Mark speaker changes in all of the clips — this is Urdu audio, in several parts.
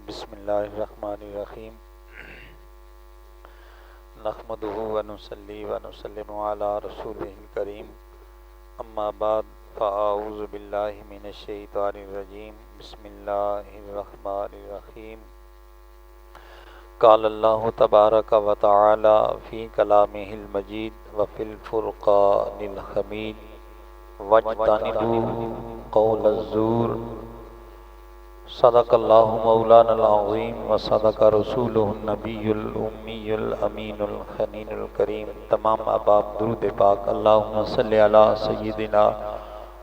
Speaker 1: بسم اللہ الرحمن الرحیم نحمدہ ونصلی ونسلم علی رسولہ الکریم اما بعد فاعوذ باللہ من الشیطان الرجیم بسم اللہ الرحمن الرحیم قال اللہ تبارک و تعالی فی کلامہ المجید وفی الفرقان الحمید واجتنبوا قول الزور صدق اللہ مولانا العظیم و صدق رسولہ النبی الامی الامین الحنین الکریم۔ تمام احباب درود پاک اللہم صلی علی سیدنا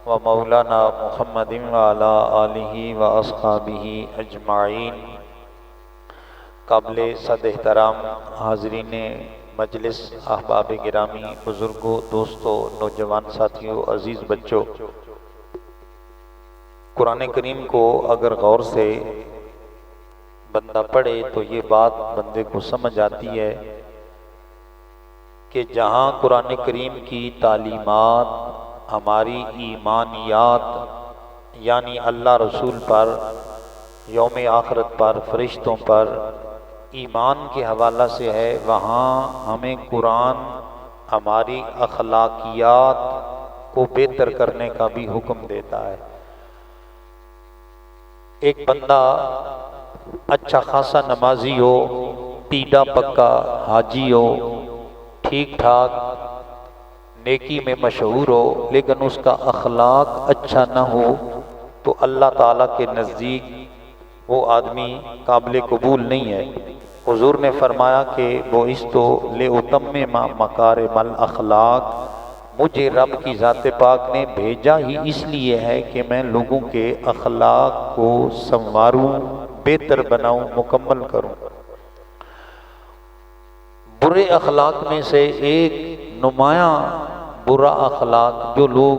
Speaker 1: و مولانا محمد و علی آلہ و اصحابہ اجمعین۔ قابل صد احترام حاضرین مجلس، احباب گرامی، بزرگوں، دوستوں، نوجوان ساتھیوں، عزیز بچوں، قرآن کریم کو اگر غور سے بندہ پڑھے تو یہ بات بندے کو سمجھ آتی ہے کہ جہاں قرآن کریم کی تعلیمات ہماری ایمانیات یعنی اللہ رسول پر، یوم آخرت پر، فرشتوں پر ایمان کے حوالہ سے ہے، وہاں ہمیں قرآن ہماری اخلاقیات کو بہتر کرنے کا بھی حکم دیتا ہے۔ ایک بندہ اچھا خاصا نمازی ہو، پیڈا پکا حاجی ہو، ٹھیک ٹھاک نیکی میں مشہور ہو، لیکن اس کا اخلاق اچھا نہ ہو تو اللہ تعالیٰ کے نزدیک وہ آدمی قابل قبول نہیں ہے۔ حضور نے فرمایا کہ بعثت لأتمم مکارم الاخلاق، مجھے رب کی ذات پاک نے بھیجا ہی اس لیے ہے کہ میں لوگوں کے اخلاق کو سنواروں، بہتر بناؤں، مکمل کروں۔ برے اخلاق میں سے ایک نمایاں برا اخلاق جو لوگ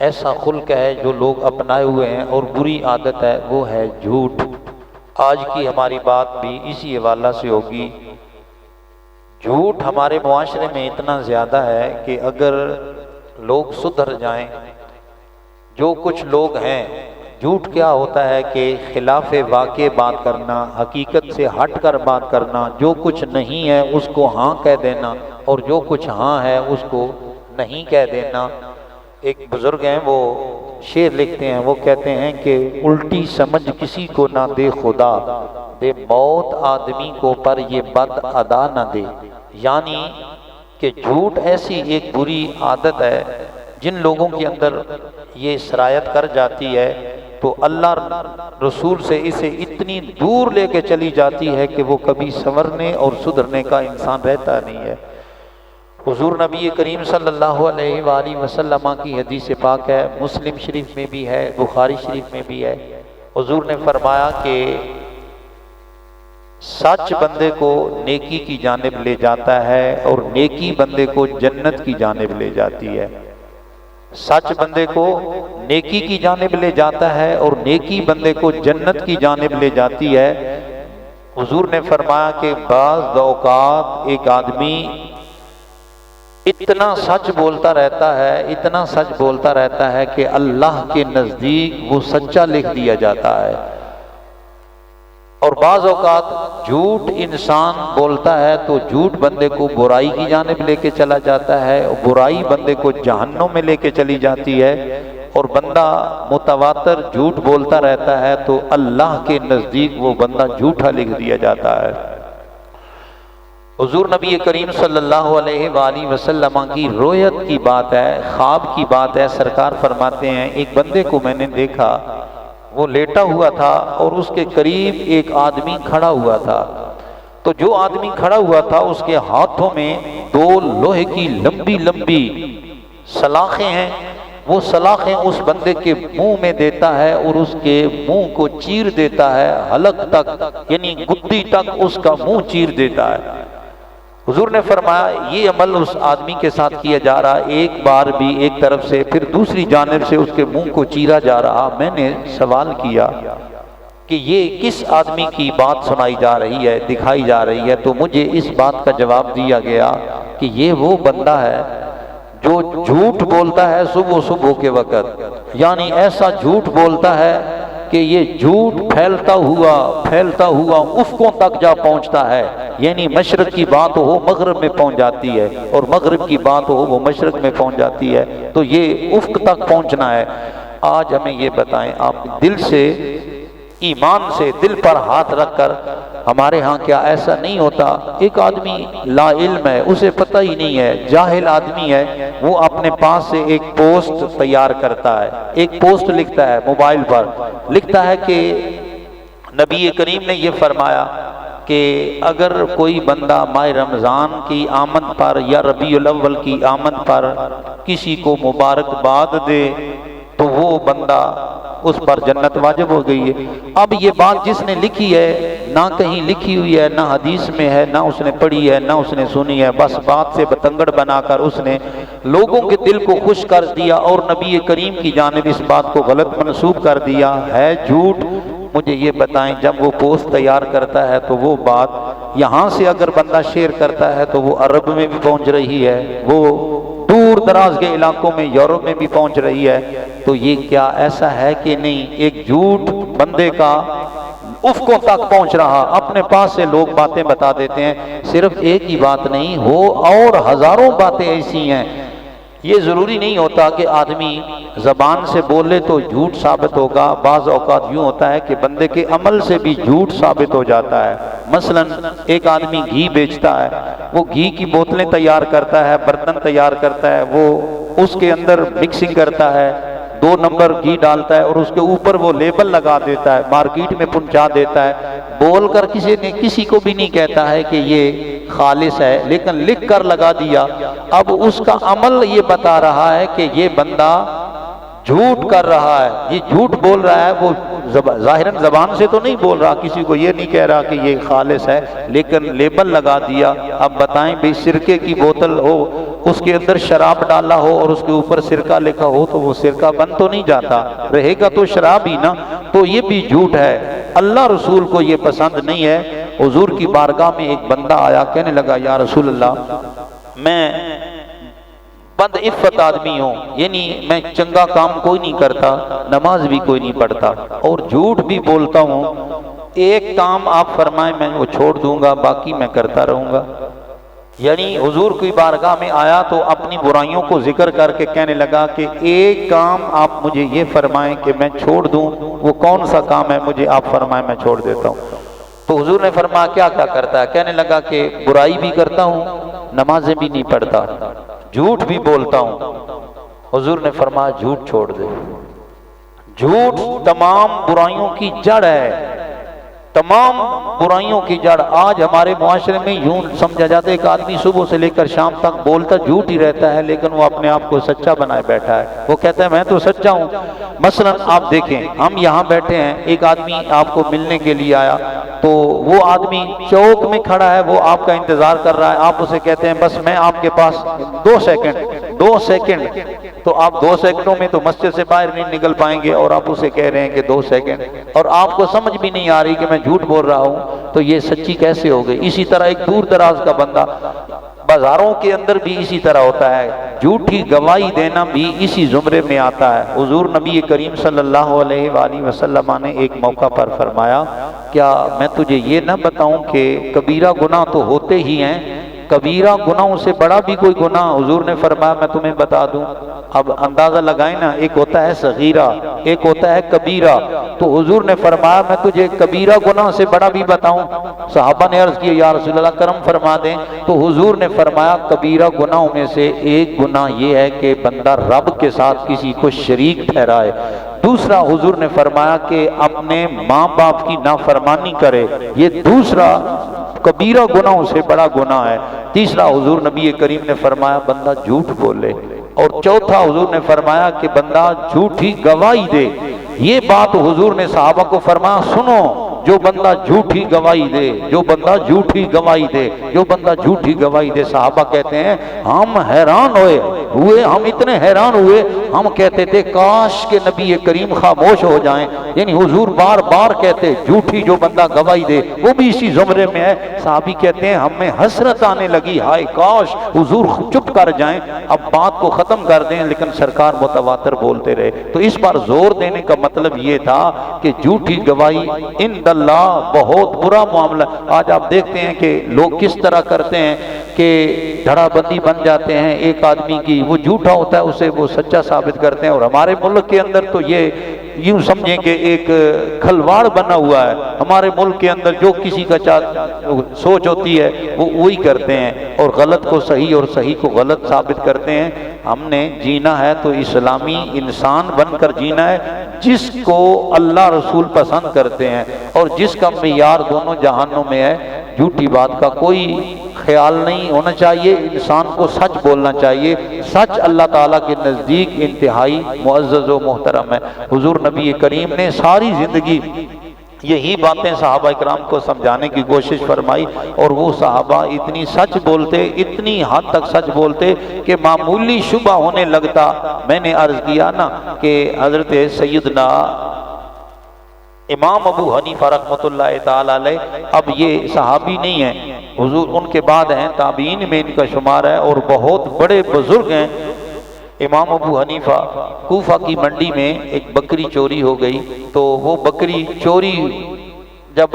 Speaker 1: ایسا خلق ہے جو لوگ اپنائے ہوئے ہیں اور بری عادت ہے، وہ ہے جھوٹ۔ آج کی ہماری بات بھی اسی حوالہ سے ہوگی۔ جھوٹ ہمارے معاشرے میں اتنا زیادہ ہے کہ اگر لوگ سدھر جائیں، جو کچھ لوگ ہیں، جھوٹ کیا ہوتا ہے کہ خلاف واقع بات کرنا، حقیقت سے ہٹ کر بات کرنا، جو کچھ نہیں ہے اس کو ہاں کہہ دینا اور جو کچھ ہاں ہے اس کو نہیں کہہ دینا۔ ایک بزرگ ہیں، وہ شعر لکھتے ہیں، وہ کہتے ہیں کہ الٹی سمجھ کسی کو نہ دے خدا، دے موت آدمی کو پر یہ بد ادا نہ دے۔ یعنی کہ جھوٹ ایسی ایک بری عادت ہے جن لوگوں کے اندر یہ سرایت کر جاتی ہے تو اللہ رسول سے اسے اتنی دور لے کے چلی جاتی ہے کہ وہ کبھی سنورنے اور سدھرنے کا انسان رہتا نہیں ہے۔ حضور نبی کریم صلی اللہ علیہ وآلہ وسلم کی حدیث پاک ہے، مسلم شریف میں بھی ہے، بخاری شریف میں بھی ہے۔ حضور نے فرمایا کہ سچ بندے کو نیکی کی جانب لے جاتا ہے اور نیکی بندے کو جنت کی جانب لے جاتی ہے۔ سچ بندے کو نیکی کی جانب لے جاتا ہے اور نیکی بندے کو جنت کی جانب لے جاتی ہے۔ حضور نے فرمایا کہ بعض اوقات ایک آدمی اتنا سچ بولتا رہتا ہے، اتنا سچ بولتا رہتا ہے کہ اللہ کے نزدیک وہ سچا لکھ دیا جاتا ہے، اور بعض اوقات جھوٹ انسان بولتا ہے تو جھوٹ بندے کو برائی کی جانب لے کے چلا جاتا ہے، اور برائی بندے کو جہنم میں لے کے چلی جاتی ہے، اور بندہ متواتر جھوٹ بولتا رہتا ہے تو اللہ کے نزدیک وہ بندہ جھوٹا لکھ دیا جاتا ہے۔ حضور نبی کریم صلی اللہ علیہ وآلہ وسلم کی رویت کی بات ہے، خواب کی بات ہے۔ سرکار فرماتے ہیں ایک بندے کو میں نے دیکھا، وہ لیٹا ہوا تھا اور اس کے قریب ایک آدمی کھڑا ہوا تھا، تو جو آدمی کھڑا ہوا تھا اس کے ہاتھوں میں دو لوہے کی لمبی لمبی سلاخیں ہیں، وہ سلاخیں اس بندے کے منہ میں دیتا ہے اور اس کے منہ کو چیر دیتا ہے، حلق تک یعنی گدی تک اس کا منہ چیر دیتا ہے۔ حضور نے فرمایا یہ عمل اس آدمی کے ساتھ کیا جا رہا، ایک بار بھی ایک طرف سے، پھر دوسری جانب سے اس کے منہ کو چیرا جا رہا۔ میں نے سوال کیا کہ یہ کس آدمی کی بات سنائی جا رہی ہے، دکھائی جا رہی ہے؟ تو مجھے اس بات کا جواب دیا گیا کہ یہ وہ بندہ ہے جو جھوٹ بولتا ہے صبح صبح کے وقت، یعنی ایسا جھوٹ بولتا ہے کہ یہ جھوٹ پھیلتا ہوا افقوں تک جا پہنچتا ہے، یعنی مشرق کی بات ہو مغرب میں پہنچ جاتی ہے، اور مغرب کی بات ہو وہ مشرق میں پہنچ جاتی ہے، تو یہ افق تک پہنچنا ہے۔ آج ہمیں یہ بتائیں، آپ دل سے، ایمان سے دل پر ہاتھ رکھ کر، ہمارے ہاں کیا ایسا نہیں ہوتا؟ ایک آدمی لا علم ہے، اسے پتہ ہی نہیں ہے، جاہل آدمی ہے، وہ اپنے پاس سے ایک پوسٹ تیار کرتا ہے، ایک پوسٹ لکھتا ہے موبائل پر، لکھتا ہے کہ نبی کریم نے یہ فرمایا کہ اگر کوئی بندہ ماہ رمضان کی آمد پر یا ربیع الاول کی آمد پر کسی کو مبارکباد دے تو وہ بندہ، اس پر جنت واجب ہو گئی ہے۔ اب یہ بات جس نے لکھی ہے، نہ کہیں لکھی ہوئی ہے، نہ حدیث میں ہے، نہ اس نے پڑھی ہے، نہ اس نے سنی ہے، بس بات سے بتنگڑ بنا کر اس نے لوگوں کے دل کو خوش کر دیا اور نبی کریم کی جانب اس بات کو غلط منسوب کر دیا ہے، جھوٹ۔ مجھے یہ بتائیں، جب وہ پوسٹ تیار کرتا ہے تو وہ بات یہاں سے اگر بندہ شیئر کرتا ہے تو وہ عرب میں بھی پہنچ رہی ہے، وہ دور دراز کے علاقوں میں، یورپ میں بھی پہنچ رہی ہے، تو یہ کیا ایسا ہے کہ نہیں ایک جھوٹ بندے کا افقوں تک پہنچ رہا؟ اپنے پاس سے لوگ باتیں بتا دیتے ہیں، صرف ایک ہی بات نہیں ہو اور ہزاروں باتیں ایسی ہیں۔ یہ ضروری نہیں ہوتا کہ آدمی زبان سے بولے تو جھوٹ ثابت ہوگا، بعض اوقات یوں ہوتا ہے کہ بندے کے عمل سے بھی جھوٹ ثابت ہو جاتا ہے۔ مثلا ایک آدمی گھی بیچتا ہے، وہ گھی کی بوتلیں تیار کرتا ہے، برتن تیار کرتا ہے، وہ اس کے اندر مکسنگ کرتا ہے، 2 نمبر گھی ڈالتا ہے اور اس کے اوپر وہ لیبل لگا دیتا ہے، مارکیٹ میں پہنچا دیتا ہے، بول کر کسی کو بھی نہیں کہتا ہے کہ یہ خالص ہے، لیکن لکھ کر لگا دیا۔ اب اس کا عمل یہ بتا رہا ہے کہ یہ بندہ جھوٹ کر رہا ہے، یہ جھوٹ بول رہا ہے، وہ ظاہراً زبان سے تو نہیں بول رہا، کسی کو یہ نہیں کہہ رہا کہ یہ خالص ہے، لیکن لیبل لگا دیا۔ اب بتائیں بھئی، سرکے کی بوتل ہو، اس کے اندر شراب ڈالا ہو اور اس کے اوپر سرکہ لکھا ہو تو وہ سرکہ بند تو نہیں جاتا، رہے گا تو شراب ہی نا، تو یہ بھی جھوٹ ہے۔ اللہ رسول کو یہ پسند نہیں ہے۔ حضور کی بارگاہ میں ایک بندہ آیا، کہنے لگا یا رسول اللہ، میں بد عفت آدمی ہوں، یعنی میں چنگا کام کوئی نہیں کرتا، نماز بھی کوئی نہیں پڑھتا اور جھوٹ بھی بولتا ہوں، ایک کام آپ فرمائیں میں وہ چھوڑ دوں گا، باقی میں کرتا رہوں گا۔ یعنی حضور کی بارگاہ میں آیا تو اپنی برائیوں کو ذکر کر کے کہنے لگا کہ ایک کام آپ مجھے یہ فرمائیں کہ میں چھوڑ دوں، وہ کون سا کام ہے مجھے آپ فرمائیں، میں چھوڑ دیتا ہوں۔ تو حضور نے فرمایا کیا کیا کرتا ہے؟ کہنے لگا کہ برائی بھی کرتا ہوں، نمازیں بھی نہیں پڑھتا، جھوٹ بھی بولتا ہوں۔ حضور نے فرمایا جھوٹ چھوڑ دے۔ جھوٹ تمام برائیوں کی جڑ ہے، تمام برائیوں کی جڑ۔ آج ہمارے معاشرے میں یوں سمجھا جاتا ہے کہ آدمی صبح سے لے کر شام تک بولتا جھوٹ ہی رہتا ہے، لیکن وہ اپنے آپ کو سچا بنائے بیٹھا ہے، وہ کہتا ہے میں تو سچا ہوں۔ مثلا آپ دیکھیں، ہم یہاں بیٹھے ہیں، ایک آدمی آپ کو ملنے کے لیے آیا تو وہ آدمی چوک میں کھڑا ہے، وہ آپ کا انتظار کر رہا ہے، آپ اسے کہتے ہیں بس میں آپ کے پاس 2 سیکنڈ، تو آپ 2 سیکنڈوں میں تو مسجد سے باہر نہیں نکل پائیں گے اور آپ اسے کہہ رہے ہیں کہ 2 سیکنڈ، اور آپ کو سمجھ بھی نہیں آ رہی کہ میں جھوٹ بول رہا ہوں، تو یہ سچی کیسے ہو گئی؟ اسی طرح ایک دور دراز کا بندہ، بازاروں کے اندر بھی اسی طرح ہوتا ہے، جھوٹی گواہی دینا بھی اسی زمرے میں آتا ہے۔ حضور نبی کریم صلی اللہ علیہ وآلہ وسلم نے ایک موقع پر فرمایا، کیا میں تجھے یہ نہ بتاؤں کہ کبیرہ گناہ تو ہوتے ہی ہیں، کبیرہ گناہوں سے بڑا بھی کوئی گناہ؟ حضور نے فرمایا میں تمہیں بتا دوں۔ اب اندازہ لگائیں نا، ایک ہوتا ہے صغیرہ، ایک ہوتا ہے کبیرہ، تو حضور نے فرمایا میں تجھے کبیرہ گناہ سے بڑا بھی بتاؤں؟ صحابہ نے عرض کیا یا رسول اللہ کرم فرما دیں، تو حضور نے فرمایا کبیرہ گناہوں میں سے ایک گناہ یہ ہے کہ بندہ رب کے ساتھ کسی کو شریک ٹھہرائے، دوسرا حضور نے فرمایا کہ اپنے ماں باپ کی نافرمانی کرے، یہ دوسرا کبیرہ گناہوں سے بڑا گناہ ہے، تیسرا حضور نبی کریم نے فرمایا بندہ جھوٹ بولے، اور چوتھا حضور نے فرمایا کہ بندہ جھوٹی گواہی دے۔ یہ بات حضور نے صحابہ کو فرمایا سنو، جو بندہ جھوٹی گواہی دے، جو بندہ جھوٹی گواہی دے، جو بندہ جھوٹی گواہی دے۔ صحابہ کہتے ہیں ہم حیران ہوئے، ہوئے ہم اتنے حیران ہوئے، ہم کہتے تھے کاش کہ نبی کریم خاموش ہو جائیں، یعنی حضور بار بار کہتے جھوٹی جو بندہ گواہی دے وہ بھی اسی زمرے میں ہے۔ صحابی کہتے ہیں ہمیں حسرت آنے لگی، ہائے کاش حضور چپ کر جائیں، اب بات کو ختم کر دیں، لیکن سرکار متواتر بولتے رہے۔ تو اس پر زور دینے کا مطلب یہ تھا کہ جھوٹی گواہی عند اللہ بہت برا معاملہ۔ آج آپ دیکھتے ہیں کہ لوگ کس طرح کرتے ہیں کہ دھڑا بندی بن جاتے ہیں ایک آدمی کی، وہ جھوٹا ہوتا ہے اسے وہ سچا ثابت کرتے ہیں، اور ہمارے ملک کے اندر تو یہ یوں سمجھیں کہ ایک کھلواڑ بنا ہوا ہے۔ ہمارے ملک کے اندر جو کسی کا سوچ ہوتی ہے وہ وہی کرتے ہیں، اور غلط کو صحیح اور صحیح کو غلط ثابت کرتے ہیں۔ ہم نے جینا ہے تو اسلامی انسان بن کر جینا ہے، جس کو اللہ رسول پسند کرتے ہیں اور جس کا معیار دونوں جہانوں میں ہے۔ جھوٹی بات کا کوئی خیال نہیں ہونا چاہیے، انسان کو سچ بولنا چاہیے۔ سچ اللہ تعالیٰ کے نزدیک انتہائی معزز و محترم ہے۔ حضور نبی کریم نے ساری زندگی یہی باتیں صحابہ اکرام کو سمجھانے کی کوشش فرمائی، اور وہ صحابہ اتنی سچ بولتے، اتنی حد تک سچ بولتے کہ معمولی شبہ ہونے لگتا۔ میں نے عرض کیا نا کہ حضرت سیدنا امام ابو حنیفہ رحمۃ اللہ تعالی علیہ، اب یہ صحابی نہیں ہیں، حضور ان کے بعد ہیں، تابعین میں ان کا شمار ہے اور بہت بڑے بزرگ ہیں۔ امام ابو حنیفہ کوفہ کی منڈی میں ایک بکری چوری ہو گئی، تو وہ بکری چوری جب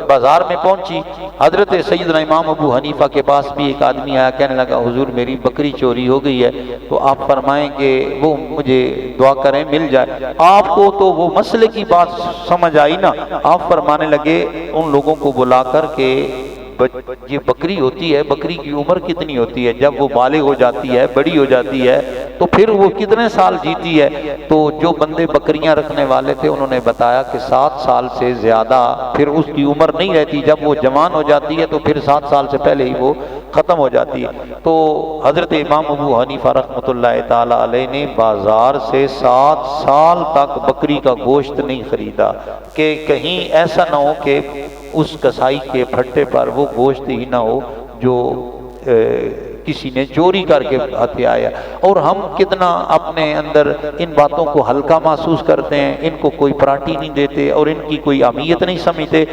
Speaker 1: بازار میں پہنچی، حضرت سیدنا امام ابو حنیفہ کے پاس بھی ایک آدمی آیا، کہنے لگا حضور میری بکری چوری ہو گئی ہے، تو آپ فرمائیں کہ وہ مجھے دعا کریں مل جائے۔ آپ کو تو وہ مسئلے کی بات سمجھ آئی نا، آپ فرمانے لگے ان لوگوں کو بلا کر کے یہ بکری ہوتی ہے، بکری کی عمر کتنی ہوتی ہے؟ جب وہ بالغ ہو جاتی ہے، بڑی ہو جاتی ہے، تو پھر وہ کتنے سال جیتی ہے؟ تو جو بندے بکریاں رکھنے والے تھے انہوں نے بتایا کہ 7 سال سے زیادہ پھر اس کی عمر نہیں رہتی، جب وہ جوان ہو جاتی ہے تو پھر 7 سال سے پہلے ہی وہ ختم ہو جاتی ہے۔ تو حضرت امام ابو حنیفہ رحمۃ اللہ تعالی علیہ نے بازار سے 7 سال تک بکری کا گوشت نہیں خریدا کہ کہیں ایسا نہ ہو کہ اس کسائی کے پھٹے پر وہ گوشت ہی نہ ہو جو کسی نے چوری کر کے ہاتھے آیا۔ اور ہم کتنا اپنے اندر ان باتوں کو ہلکا محسوس کرتے ہیں، ان کو کوئی پراٹھی نہیں دیتے اور ان کی کوئی اہمیت نہیں سمجھتے۔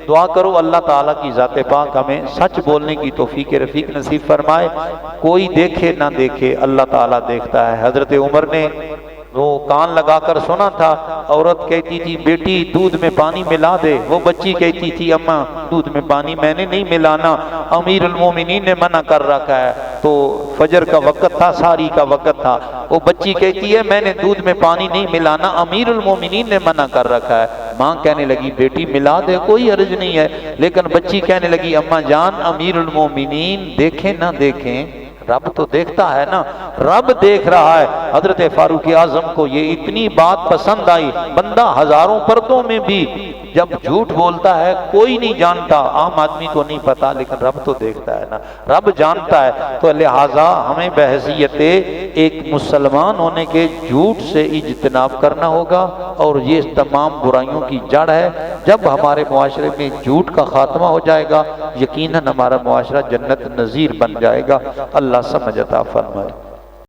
Speaker 1: دعا کرو اللہ تعالیٰ کی ذات پاک ہمیں سچ بولنے کی توفیق رفیق نصیب فرمائے۔ کوئی دیکھے نہ دیکھے اللہ تعالیٰ دیکھتا ہے۔ حضرت عمر نے وہ کان لگا کر سنا تھا، عورت کہتی تھی بیٹی دودھ میں پانی ملا دے، وہ بچی کہتی تھی اماں دودھ میں پانی میں نے نہیں ملانا، امیر المومنین نے منع کر رکھا ہے۔ تو فجر کا وقت تھا، ساری کا وقت تھا، وہ بچی کہتی ہے میں نے دودھ میں پانی نہیں ملانا، امیر المومنین نے منع کر رکھا ہے۔ ماں کہنے لگی بیٹی ملا دے کوئی حرج نہیں ہے، لیکن بچی کہنے لگی اماں جان امیر المومنین دیکھیں نہ دیکھیں رب تو دیکھتا ہے نا، رب دیکھ رہا ہے۔ حضرت فاروق اعظم کو یہ اتنی بات پسند آئی، بندہ ہزاروں پردوں میں بھی جب جھوٹ بولتا ہے کوئی نہیں جانتا، عام آدمی کو نہیں پتا، لیکن رب تو دیکھتا ہے نا، رب جانتا ہے۔ تو لہٰذا ہمیں بحیثیت ایک مسلمان ہونے کے جھوٹ سے اجتناب کرنا ہوگا، اور یہ تمام برائیوں کی جڑ ہے۔ جب ہمارے معاشرے میں جھوٹ کا خاتمہ ہو جائے گا، یقیناً ہمارا معاشرہ جنت نظیر بن جائے گا۔ اللہ سمجھ عطا فرمائے۔